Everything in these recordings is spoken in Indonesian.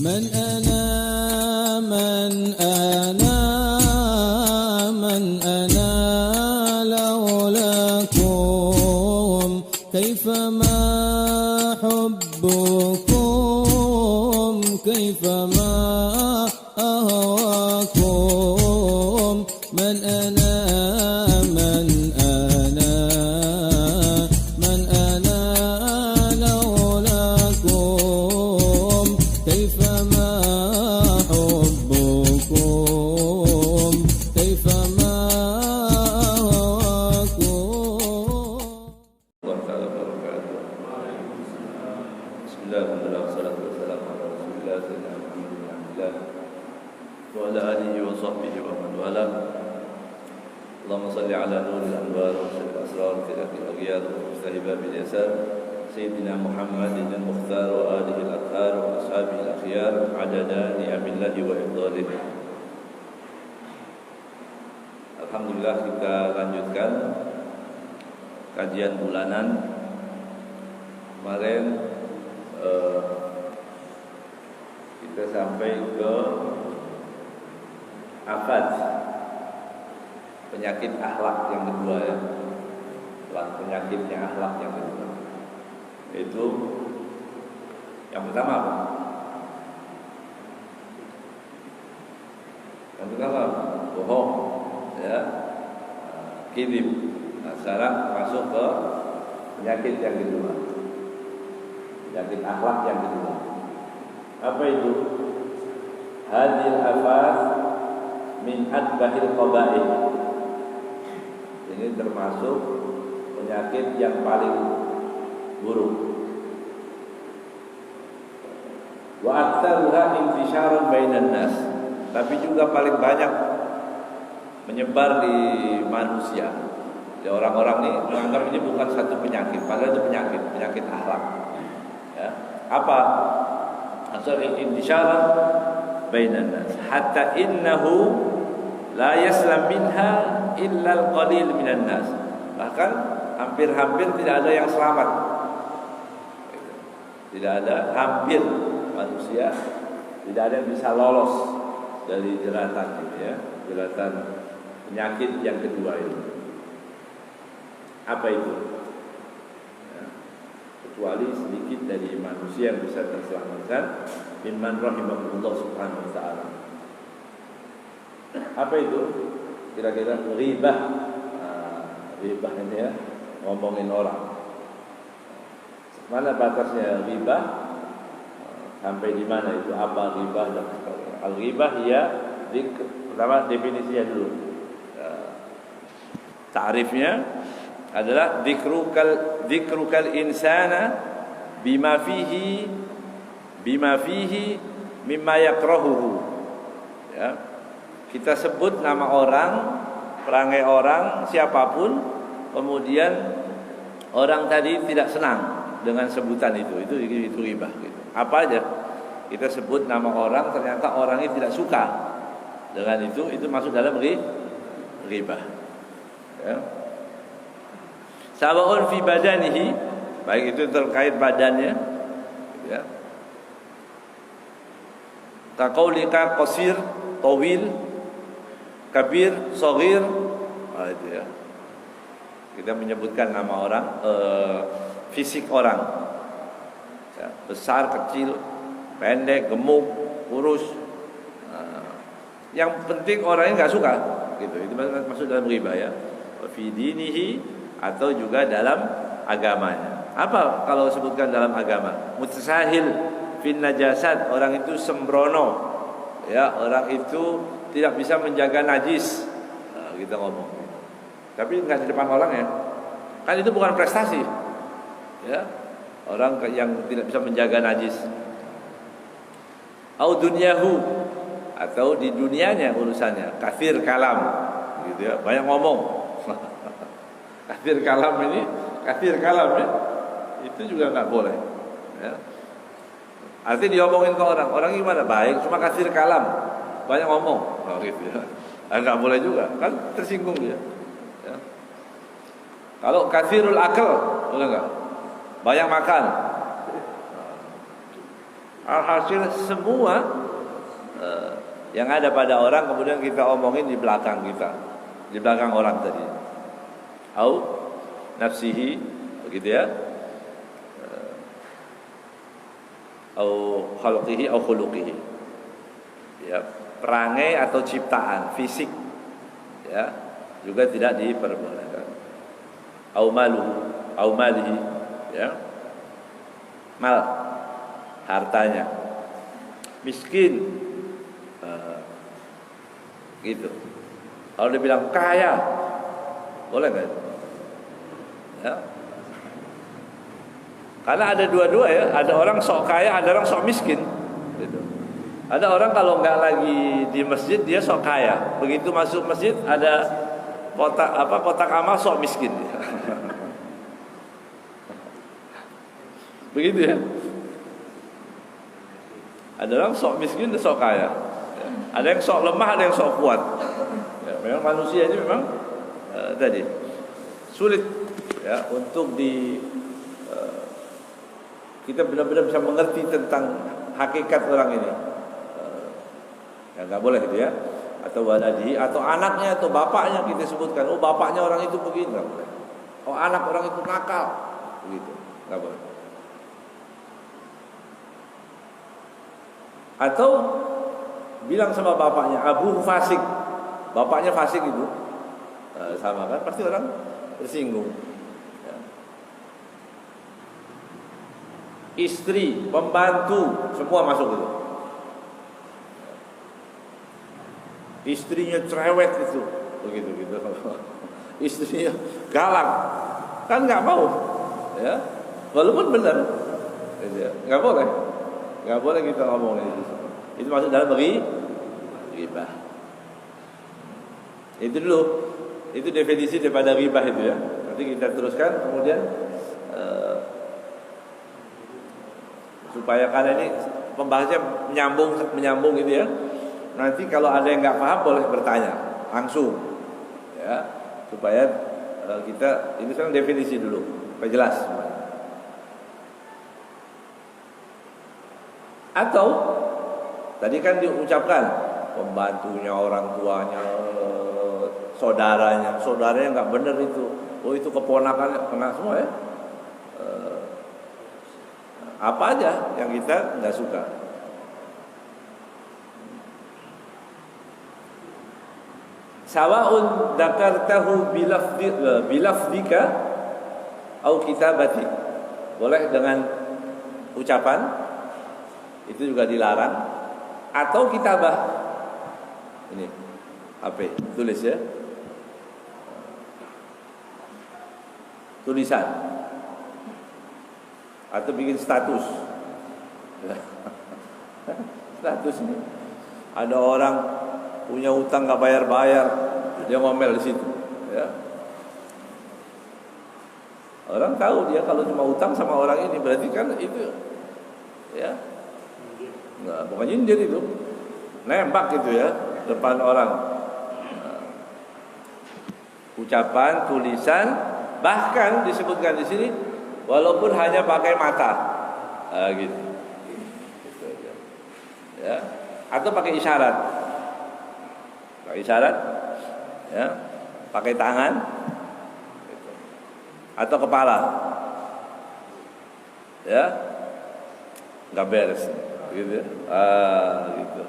من أنا من أنا من أنا لولاكم كيفما حبكم كيفما أهواكم من أنا من أنا من أنا لولاكم كيفما حبكم كيفما أهواكم. بسم الله الحمد لله والصلاة والسلام على رسول الله سيدنا محمد بن عبد الله وعلى آله وصحبه ومن والاه. اللهم صل على نور الأنوار وشر الأسرار فرق الأغيار ومفتاح باب اليسار سيدنا محمد المختار وآله الأطهار وأصحابه الأخيار عدد نعم الله وإفضاله. Alhamdulillah, kita lanjutkan kajian bulanan. Kemarin kita sampai ke afat, penyakit akhlak yang kedua ya. Penyakitnya akhlak yang kedua. Itu yang pertama apa? Yang pertama apa? Bohong ya. Kidib. Nah, sekarang masuk ke penyakit yang kedua. Penyakit akhlak yang kedua. Apa itu? Hadil afat min adbahil qaba'ih. Ini termasuk penyakit yang paling buruk. Wa aktsaruha intisyaran bainan nas. Tapi juga paling banyak menyebar di manusia. Ya, orang-orang ini menganggap ini bukan satu penyakit, padahal itu penyakit akhlak. Ya. Apa? Asal intisyaran bainan nas hatta innahu la yaslam minha illa al-qalil minan nas. Bahkan hampir-hampir tidak ada yang selamat. Tidak ada, hampir manusia tidak ada yang bisa lolos dari jeratan itu ya, jeratan penyakit yang kedua itu. Apa itu? Ya, kecuali sedikit dari manusia yang bisa terselamatkan, mimman rahimahullah subhanahu wa ta'ala. Apa itu? Kira-kira ghibah. Ghibah ini ya, ngomongin orang. Mana batasnya ghibah? Sampai di mana itu? Apa ghibah dan sebagainya? Al-ghibah ya, pertama definisinya dulu. Ta'rifnya adalah dzikrukal insana bima fihi mimma yakrahuhu. Ya. Kita sebut nama orang, perangai orang, siapapun, kemudian orang tadi tidak senang dengan sebutan itu ghibah gitu. Apa aja kita sebut nama orang, ternyata orang ini tidak suka dengan itu masuk dalam ghibah. Ya. Sawaun fi badanihi, baik itu terkait badannya, ya. Taqaulika qasir, tawil, kabir, shaghir, itu ya. Kita menyebutkan nama orang, fisik orang, ya, besar, kecil, pendek, gemuk, kurus. Yang penting orang ini nggak suka, gitu. Itu masuk dalam ghibah ya. Fi dinihi, atau juga dalam agamanya. Apa kalau sebutkan dalam agama? Mutasahil fin najasat, orang itu sembrono. Ya, orang itu tidak bisa menjaga najis. Nah, kita ngomong. Tapi enggak di depan orang ya. Kan itu bukan prestasi. Ya. Orang yang tidak bisa menjaga najis. Au dunyahu, atau di dunianya urusannya, kafir kalam. Gitu ya, banyak ngomong. Kafir kalam ya, itu juga nggak boleh. Ya. Artinya diomongin ke orang gimana? Baik, cuma kafir kalam, banyak ngomong, gitu ya. Nggak boleh juga, kan tersinggung dia. Ya. Kalau kafirul akal, boleh nggak? Banyak makan. Alhasil semua yang ada pada orang kemudian kita omongin di belakang kita, di belakang orang tadi. Au nafsihi, begitu ya. Au khalqihi au khuluqihi. Ya, perangai atau ciptaan fisik, ya, juga tidak diperbolehkan. Au maluhu, au malihi, ya. Mal, hartanya. Miskin, gitu. Kalau dibilang kaya, boleh nggak? Ya. Karena ada dua-dua ya, ada orang sok kaya, ada orang sok miskin. Gitu. Ada orang kalau nggak lagi di masjid dia sok kaya, begitu masuk masjid ada kotak amal sok miskin. Begitu ya. Ada orang sok miskin dan sok kaya. Ada yang sok lemah, ada yang sok kuat. Ya, memang manusia ini memang tadi sulit ya untuk kita benar-benar bisa mengerti tentang hakikat orang ini. Ya nggak boleh gitu ya. Atau waladi, atau anaknya, atau bapaknya kita sebutkan. Oh bapaknya orang itu begini, nggak boleh. Oh anak orang itu nakal, begitu, nggak boleh. Atau bilang sama bapaknya, abu fasik, bapaknya fasik itu, sama kan? Pasti orang tersinggung. Ya. Istri, pembantu, semua masuk itu. Istrinya cerewet itu, begitu gitu. Istrinya galak, kan nggak mau, ya. Walaupun benar, nggak boleh. Nggak boleh kita ngomong itu. Itu masuk dalam ghibah. Itu dulu. Itu definisi daripada ghibah itu ya. Nanti kita teruskan kemudian supaya karena ini pembahasannya menyambung gitu ya. Nanti kalau ada yang nggak paham boleh bertanya langsung, ya. Supaya kita ini sekarang definisi dulu, supaya jelas. Atau tadi kan diucapkan pembantunya, orang tuanya, saudaranya nggak benar itu. Oh itu keponakannya, kena semua ya. Apa aja yang kita nggak suka. Sawa'un dzakartahu bilafdika au kitabati. Boleh dengan ucapan, itu juga dilarang, atau kitabah. Ini HP, tulis ya. Tulisan. Atau bikin status. Status ini. Ada orang punya utang nggak bayar-bayar, dia ngomel di situ, ya. Orang tahu dia kalau cuma utang sama orang ini berarti kan itu, ya. Nggak, bukan nyindir itu, nembak gitu ya depan orang. Ucapan, tulisan, bahkan disebutkan di sini walaupun hanya pakai mata, gitu. Ya, atau pakai isyarat, ya, pakai tangan, atau kepala, ya, nggak beres. Gitu ya. Gitu.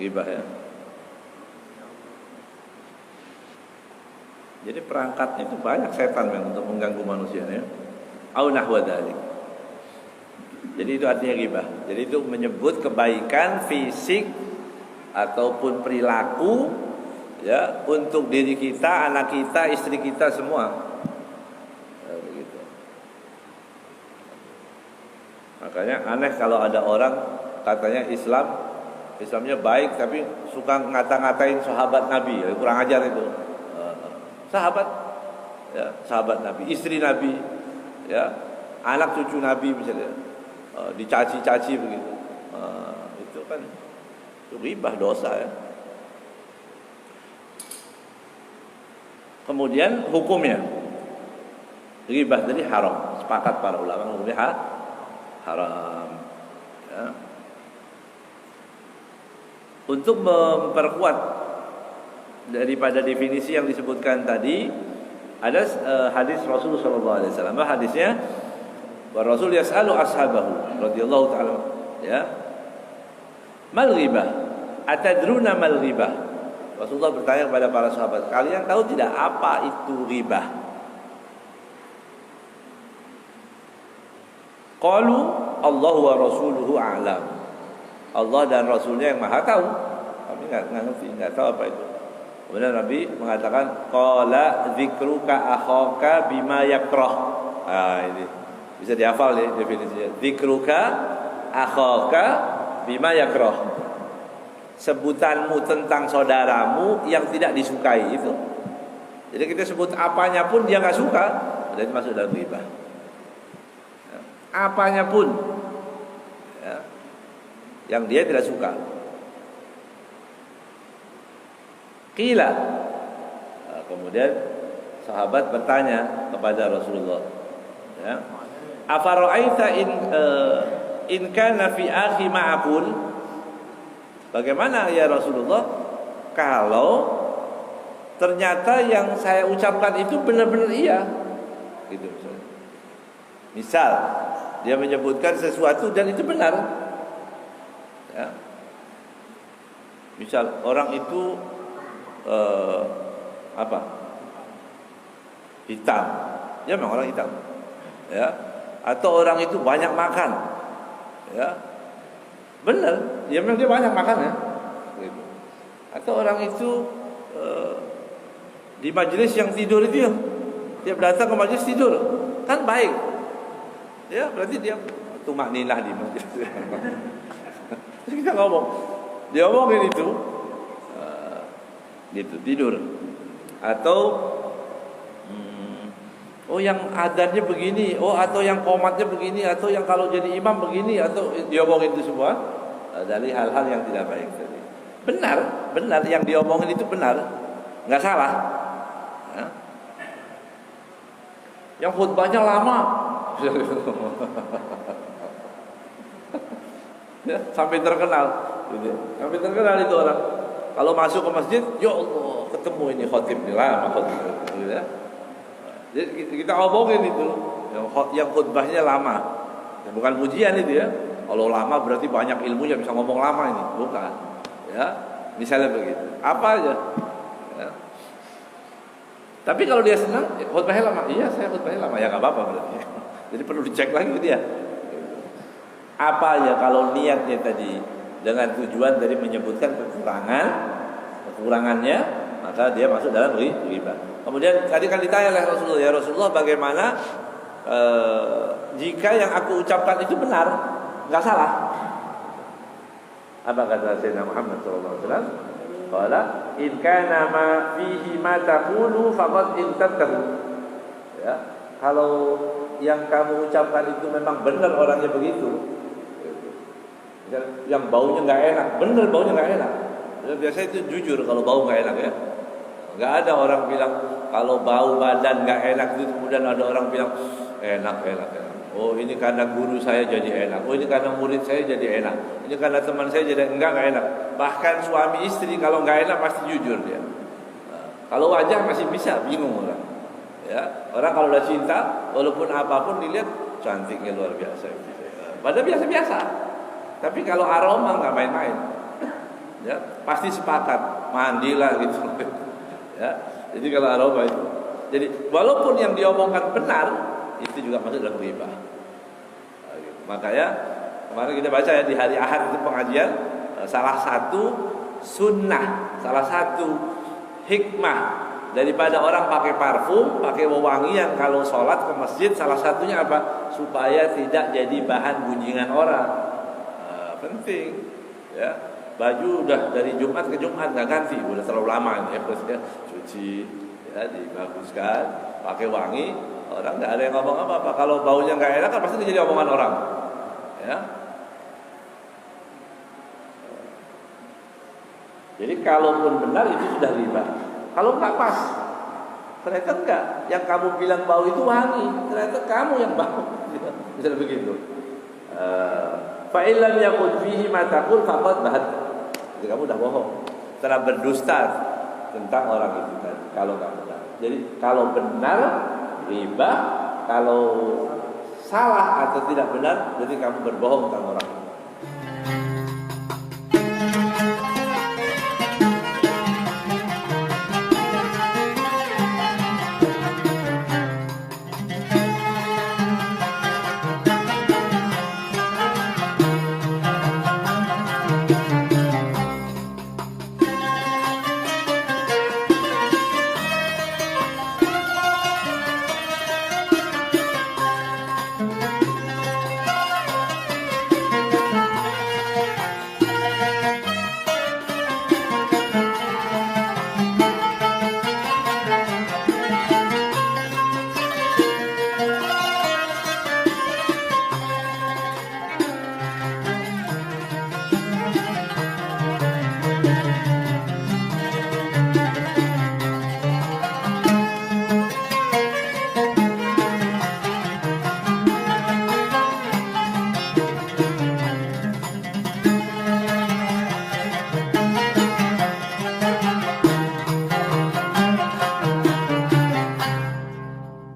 Ghibah ya. Jadi perangkatnya itu banyak setan yang untuk mengganggu manusia ya. Au nahwa dzalik. Jadi itu artinya ghibah. Jadi itu menyebut kebaikan fisik ataupun perilaku ya untuk diri kita, anak kita, istri kita semua. Makanya aneh kalau ada orang katanya Islamnya baik tapi suka ngata-ngatain sahabat Nabi, ya, kurang ajar itu. Sahabat, ya, sahabat Nabi, istri Nabi, ya, anak cucu Nabi misalnya, dicaci-caci begitu. Itu kan itu ghibah, dosa ya. Kemudian hukumnya, ghibah tadi haram, sepakat para ulama hukumnya haram. Ya. Untuk memperkuat daripada definisi yang disebutkan tadi, ada hadis Rasulullah SAW. Hadisnya, wa Rasul yas'alu ashabahu radhiyallahu ta'ala, ya, mal ghibah, atadruna mal ghibah. Rasulullah bertanya kepada para sahabat, kalian tahu tidak apa itu ghibah? Qalu Allah wa rasuluhu a'lam. Allah dan Rasulnya yang maha tahu. Kami nggak ngerti, nggak tahu apa itu. Kemudian Nabi mengatakan, qala dzikruka akhaka bima yakrah. Ini bisa dihafal ya definisinya. Dzikruka akhaka bima yakrah. Sebutanmu tentang saudaramu yang tidak disukai itu. Jadi kita sebut apanya pun dia nggak suka, berarti masuk dalam ghibah. Apanya pun, ya, yang dia tidak suka. Qila, kemudian sahabat bertanya kepada Rasulullah, ya, afara'aita in kana fi akhi ma'akul? Bagaimana ya Rasulullah kalau ternyata yang saya ucapkan itu benar-benar iya, gitu misalnya. Misal dia menyebutkan sesuatu dan itu benar, ya. Misal orang itu hitam, ya memang orang hitam, ya. Atau orang itu banyak makan, ya, benar, ya memang dia banyak makan, ya. Gitu. Atau orang itu di majelis yang tidur itu, ya, dia datang ke majelis tidur, kan baik, ya, berarti dia tumakninah di majelis. Kita ngomong, dia ngomongin itu. Gitu, tidur. Atau oh yang adanya begini, oh atau yang qomatnya begini, atau yang kalau jadi imam begini, atau diomongin itu semua dari hal-hal yang tidak baik tadi. Benar yang diomongin itu benar, nggak salah, ya. Yang khutbahnya lama, ya, sampai terkenal, gitu. Sampai terkenal itu orang. Kalau masuk ke masjid, ya Allah, ketemu ini khotib nih, lama khotib, gitu ya. Jadi kita omongin itu, yang khutbahnya lama, ya, bukan pujian itu ya. Kalau lama berarti banyak ilmunya, bisa ngomong lama ini, bukan. Ya, misalnya begitu. Apa aja. Ya. Tapi kalau dia senang, ya, khutbahnya lama, iya saya khutbahnya lama, ya nggak apa-apa berarti. Jadi perlu dicek lagi dia. Apa aja kalau niatnya tadi dengan tujuan dari menyebutkan kekurangannya, maka dia masuk dalam ghibah. Kemudian tadi kan ditanya oleh Rasulullah, ya Rasulullah bagaimana jika yang aku ucapkan itu benar, nggak salah? Apa kata Sayyidina Muhammad SAW? Qala in kana ma fihi ma taqulu faqad intabtahu. Ya, kalau yang kamu ucapkan itu memang benar orangnya begitu. Yang baunya nggak enak, bener baunya nggak enak. Biasanya itu jujur kalau bau nggak enak, ya. Nggak ada orang bilang kalau bau badan nggak enak itu kemudian ada orang bilang enak. Oh ini karena guru saya jadi enak. Oh ini karena murid saya jadi enak. Ini karena teman saya jadi enggak enak. Bahkan suami istri kalau nggak enak pasti jujur dia. Nah, kalau wajah masih bisa bingung orang. Ya orang kalau udah cinta walaupun apapun dilihat cantiknya luar biasa. Padahal biasa-biasa. Tapi kalau aroma nggak main-main, ya pasti sepakat mandilah gitu, ya. Jadi kalau aroma itu, jadi walaupun yang diomongkan benar, itu juga masuk dalam ghibah. Makanya kemarin kita baca ya di hari Ahad itu pengajian, salah satu sunnah, salah satu hikmah daripada orang pakai parfum, pakai wewangian kalau sholat ke masjid, salah satunya apa? Supaya tidak jadi bahan gunjingan orang. Penting, ya. Baju udah dari Jumat ke Jumat nggak ganti, udah terlalu lama ya, cuci, ya, dibaguskan, pakai wangi, orang nggak ada yang ngomong apa-apa. Kalau baunya nggak enak kan pasti jadi omongan orang, ya. Jadi kalaupun benar itu sudah ghibah. Kalau nggak pas, ternyata enggak. Yang kamu bilang bau itu wangi, ternyata kamu yang bau, bisa begitu. Fa illam yakun fihi ma taqul faqad bahat. Jadi kamu udah bohong. Telah berdusta tentang orang itu kan. Kalau nggak benar. Jadi kalau benar riba, kalau salah atau tidak benar berarti kamu berbohong tentang orang itu.